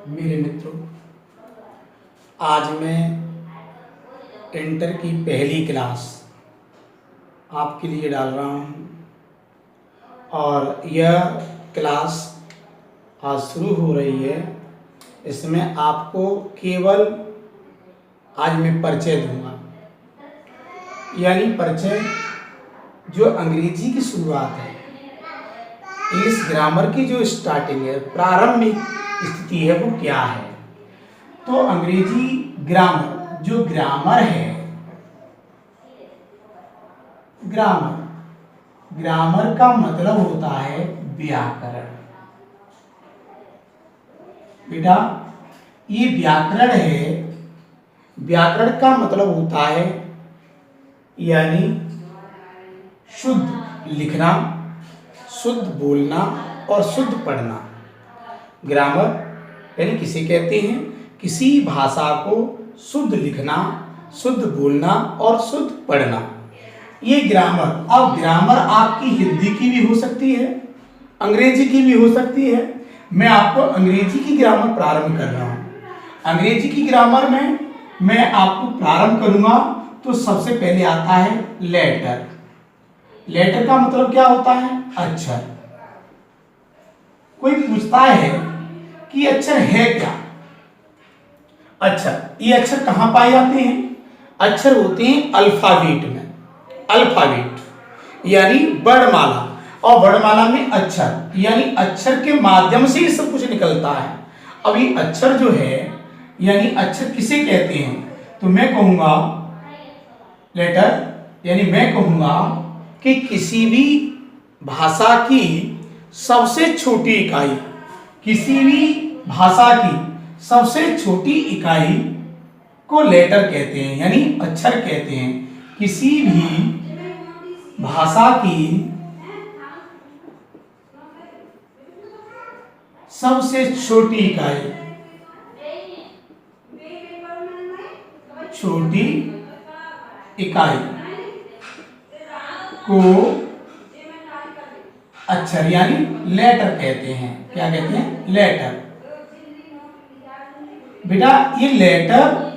मेरे मित्रों, आज मैं इंटर की पहली क्लास आपके लिए डाल रहा हूँ और यह क्लास आज शुरू हो रही है। इसमें आपको केवल आज मैं परिचय दूंगा, यानी परिचय जो अंग्रेजी की शुरुआत है, इंग्लिश ग्रामर की जो स्टार्टिंग है, प्रारंभिक स्थिति है, वो क्या है। तो अंग्रेजी ग्रामर जो ग्रामर है, ग्रामर का मतलब होता है व्याकरण। बेटा, ये व्याकरण है। व्याकरण का मतलब होता है यानी शुद्ध लिखना, शुद्ध बोलना और शुद्ध पढ़ना। ग्रामर यानी किसे कहते हैं? किसी भाषा को शुद्ध लिखना, शुद्ध बोलना और शुद्ध पढ़ना, ये ग्रामर। अब ग्रामर आपकी हिंदी की भी हो सकती है, अंग्रेजी की भी हो सकती है। मैं आपको अंग्रेजी की ग्रामर प्रारंभ कर रहा हूँ। अंग्रेजी की ग्रामर में मैं आपको प्रारंभ करूंगा तो सबसे पहले आता है लेटर। लेटर का मतलब क्या होता है? अक्षर। कोई पूछता है कि अक्षर है क्या? अक्षर, ये अक्षर कहां पाए जाते हैं? अक्षर होते हैं अल्फाबेट में। अल्फाबेट यानी वर्णमाला, और वर्णमाला में अक्षर, यानी अक्षर के माध्यम से ही सब कुछ निकलता है। अब ये अक्षर जो है, यानी अक्षर किसे कहते हैं? तो मैं कहूंगा लेटर, यानी मैं कहूंगा कि किसी भी भाषा की सबसे छोटी इकाई, किसी भी भाषा की सबसे छोटी इकाई को लेटर कहते हैं, यानी अक्षर कहते हैं। किसी भी भाषा की सबसे छोटी इकाई, छोटी इकाई को अक्षर यानी लेटर कहते हैं। क्या कहते हैं? लेटर। बेटा, ये लेटर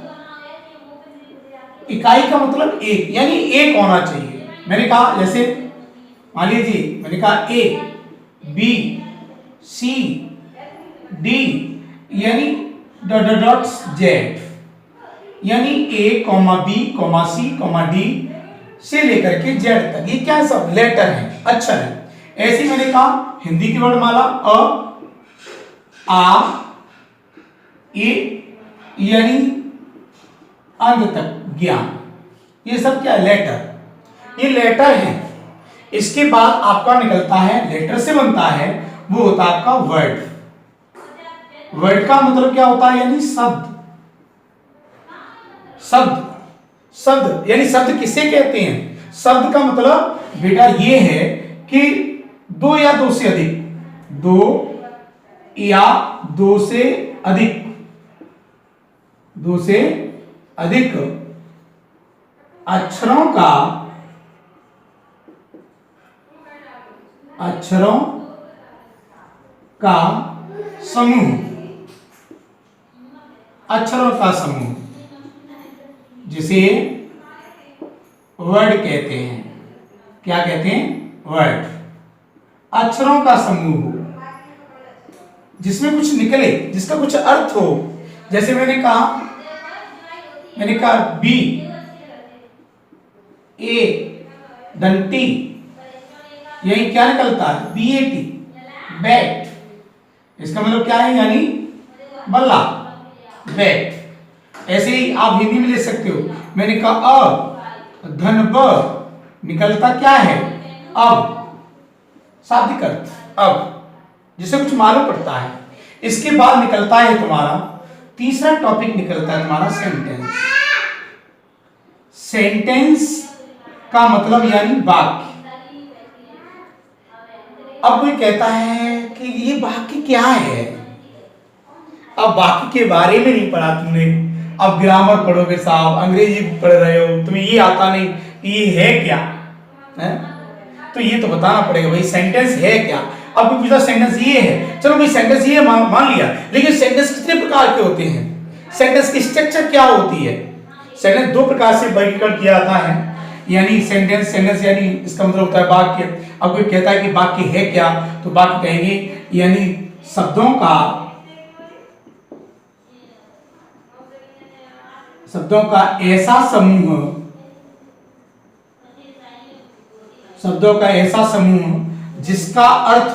इकाई का मतलब एक, यानी एक होना चाहिए। मैंने कहा, जैसे मान लीजिए मैंने कहा ए, बी, सी, डी, यानी डॉट्स जेड, यानी ए comma B comma C comma D से लेकर के जेड तक, ये क्या सब लेटर है, अक्षर है। ऐसे मैंने कहा हिंदी की वर्णमाला अ, आ, ए, यानी अंत तक ज्ञान, ये सब क्या है? लेटर। ये लेटर है। इसके बाद आपका निकलता है, लेटर से बनता है, वो होता है आपका वर्ड। वर्ड का मतलब क्या होता है? यानी शब्द। शब्द, शब्द यानी शब्द किसे कहते हैं? शब्द का मतलब बेटा ये है कि दो या दो से अधिक, दो या दो से अधिक, दो से अधिक अक्षरों का, अक्षरों का समूह, अक्षरों का समूह, जिसे वर्ड कहते हैं। क्या कहते हैं? वर्ड। अक्षरों का समूह जिसमें कुछ निकले, जिसका कुछ अर्थ हो। जैसे मैंने कहा बी, ए, डंटी, यही क्या निकलता है? BAT, bat. इसका मतलब क्या है? यानी बल्ला, बैट। ऐसे ही आप हिंदी में ले सकते हो। मैंने कहा अ, धन ब, निकलता क्या है? अब, शाब्दिक अर्थ, अब, जिसे कुछ मालूम पड़ता है। इसके बाद निकलता है तुम्हारा तीसरा टॉपिक, निकलता है तुम्हारा सेंटेंस। सेंटेंस का मतलब यानी वाक्य। अब कोई कहता है कि ये वाक्य क्या है? अब वाक्य के बारे में नहीं पढ़ा तुमने, अब ग्रामर पढ़ोगे साहब, अंग्रेजी पढ़ रहे हो, तुम्हें ये आता नहीं, ये है क्या है? तो ये तो बताना पड़ेगा भाई, सेंटेंस है क्या। आपको पूछा सेंटेंस ये है, चलो भाई सेंटेंस ये मान लिया, लेकिन सेंटेंस कितने प्रकार के होते हैं, सेंटेंस की स्ट्रक्चर क्या होती है। सेंटेंस दो प्रकार से वर्गीकरण किया जाता है, यानी सेंटेंस यानी इसका मतलब होता है वाक्य। अब कोई कहता है कि वाक्य है क्या, तो वाक्य कहेंगे यानी शब्दों का ऐसा समूह जिसका अर्थ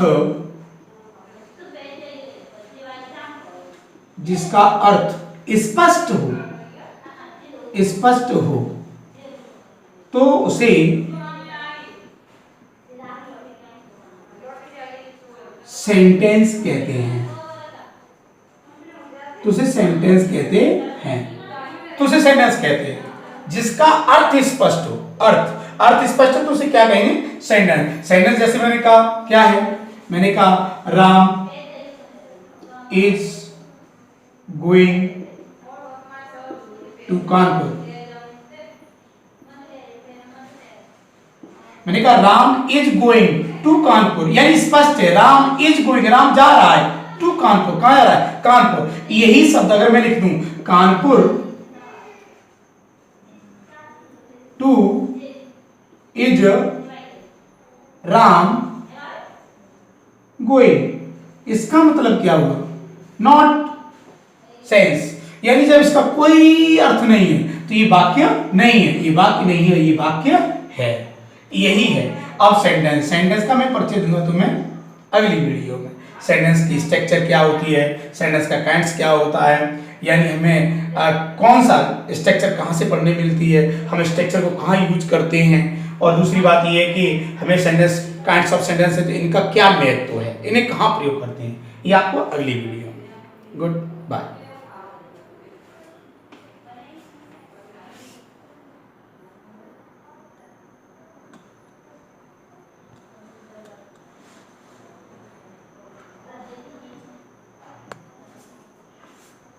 स्पष्ट हो तो उसे सेंटेंस कहते हैं। जिसका अर्थ स्पष्ट हो, अर्थ स्पष्ट हो तो उसे क्या कहेंगे, सेंटेंस। जैसे मैंने कहा क्या है, मैंने कहा Ram is going to Kanpur. मैंने कहा Ram is going to Kanpur, यानी स्पष्ट है, राम इज गोइंग, राम जा रहा है, टू कानपुर, कहां जा रहा है, कानपुर। यही शब्द अगर मैं लिख दूं Kanpur two is Ram going, इसका मतलब क्या हुआ, नॉट सेंस, यानी जब इसका कोई अर्थ नहीं है तो ये वाक्य नहीं है, ये वाक्य है। यही है। अब सेंटेंस का मैं परिचय दूंगा तुम्हें अगली वीडियो में। सेंटेंस की स्ट्रक्चर क्या होती है, सेंटेंस का काइंड्स क्या होता है, यानी हमें कौन सा स्ट्रक्चर कहाँ से पढ़ने मिलती है, हम स्ट्रक्चर को कहाँ यूज करते हैं, और दूसरी बात ये है कि हमें सेंटेंस काइंड्स ऑफ सेंटेंस है तो इनका क्या महत्व है, इन्हें कहाँ प्रयोग करते हैं, ये आपको अगली वीडियो में। Good bye.